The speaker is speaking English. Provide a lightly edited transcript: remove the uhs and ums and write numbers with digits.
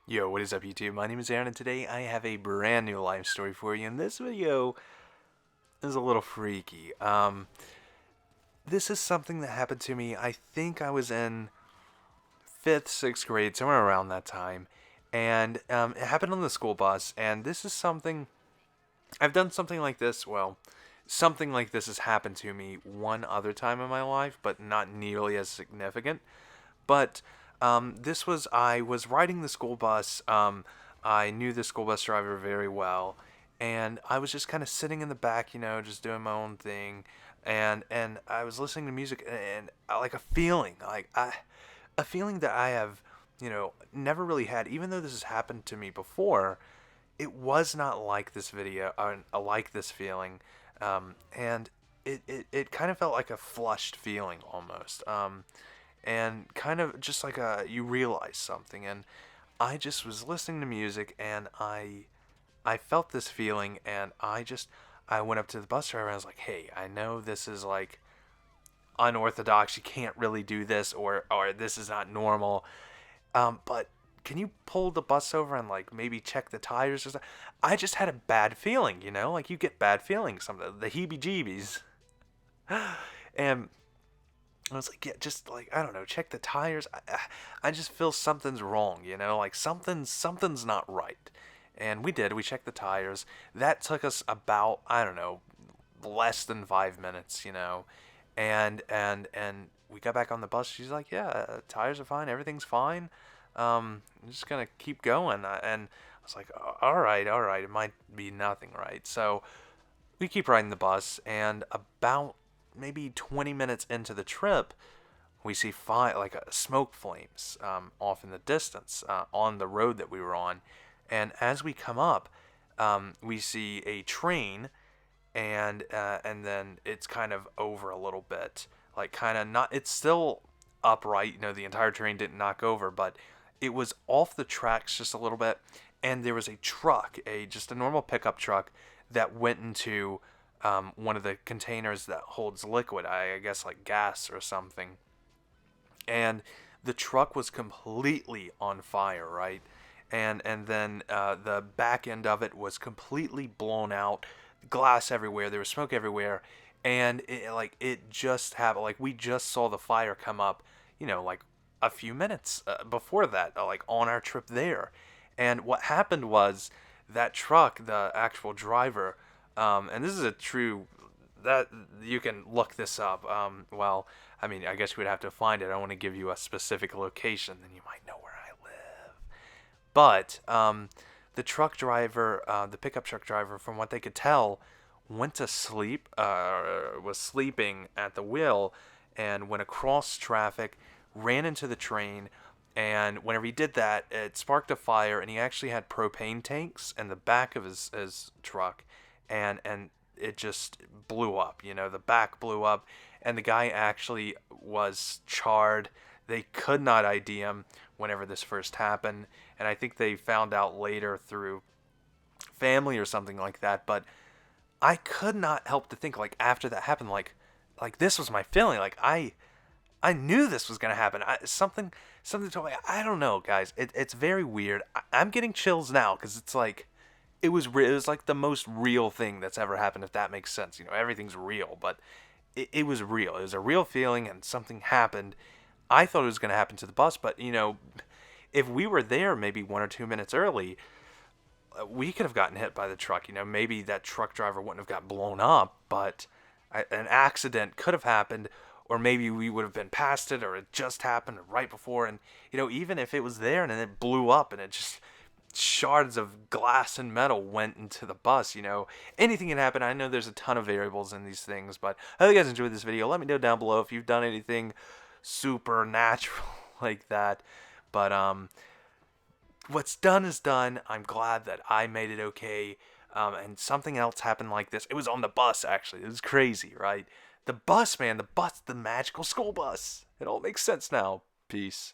Yo, what is up YouTube? My name is Aaron and today I have a brand new life story for you, and this video is a little freaky. This is something that happened to me. I think I was in 5th, 6th grade, somewhere around that time, and it happened on the school bus, and this is something, I've done something like this, well, something like this has happened to me one other time in my life, but not nearly as significant. But I was riding the school bus. I knew the school bus driver very well, and I was just kind of sitting in the back, just doing my own thing, and I was listening to music, and I, like a feeling that I have, never really had, even though this has happened to me before. It was not like this video, like this feeling, and it kind of felt like a flushed feeling almost. And kind of just like you realize something, and I just was listening to music, and I felt this feeling, and I went up to the bus driver and I was like, hey, I know this is like unorthodox, you can't really do this, or this is not normal, but can you pull the bus over and like maybe check the tires or something? I just had a bad feeling, like you get bad feelings, some of the heebie-jeebies. And I was like, yeah, just like, I don't know, check the tires. I just feel something's wrong, like something's not right. And we did. We checked the tires. That took us about, I don't know, less than 5 minutes, and we got back on the bus. She's like, yeah, tires are fine. Everything's fine. I'm just gonna keep going. And I was like, all right, all right. It might be nothing, right? So we keep riding the bus, and about maybe 20 minutes into the trip, we see smoke flames off in the distance on the road that we were on. And as we come up, we see a train, and then it's kind of over a little bit, like kind of not. It's still upright. The entire train didn't knock over, but it was off the tracks just a little bit. And there was a truck, just a normal pickup truck, that went into one of the containers that holds liquid, I guess like gas or something. And the truck was completely on fire, right? And then the back end of it was completely blown out, glass everywhere. There was smoke everywhere, and it just happened. Like we just saw the fire come up, like a few minutes before that, like on our trip there. And what happened was that truck, the actual driver, and this is a true, that you can look this up. Well, I mean, I guess you would have to find it. I don't want to give you a specific location, then you might know where I live. But the truck driver, the pickup truck driver, from what they could tell, went to sleep, was sleeping at the wheel, and went across traffic, ran into the train, and whenever he did that, it sparked a fire, and he actually had propane tanks in the back of his truck, and it just blew up. The back blew up, and the guy actually was charred. They could not ID him whenever this first happened, and I think they found out later through family or something like that. But I could not help to think, like, after that happened, like this was my feeling. Like I knew this was gonna happen. Something told me. I don't know, guys. It's very weird. I'm getting chills now because it's like it was like the most real thing that's ever happened. If that makes sense, everything's real, but it was real. It was a real feeling, and something happened. I thought it was gonna happen to the bus, but if we were there maybe 1 or 2 minutes early, we could have gotten hit by the truck. Maybe that truck driver wouldn't have got blown up, but an accident could have happened, or maybe we would have been past it, or it just happened right before. And even if it was there and then it blew up and it just shards of glass and metal went into the bus, anything can happen. I know there's a ton of variables in these things, but I hope you guys enjoyed this video. Let me know down below if you've done anything supernatural like that. But what's done is done. I'm glad that I made it okay. And something else happened like this. It was on the bus, actually. It was crazy, right? The bus, man. The bus, the magical school bus. It all makes sense now. Peace.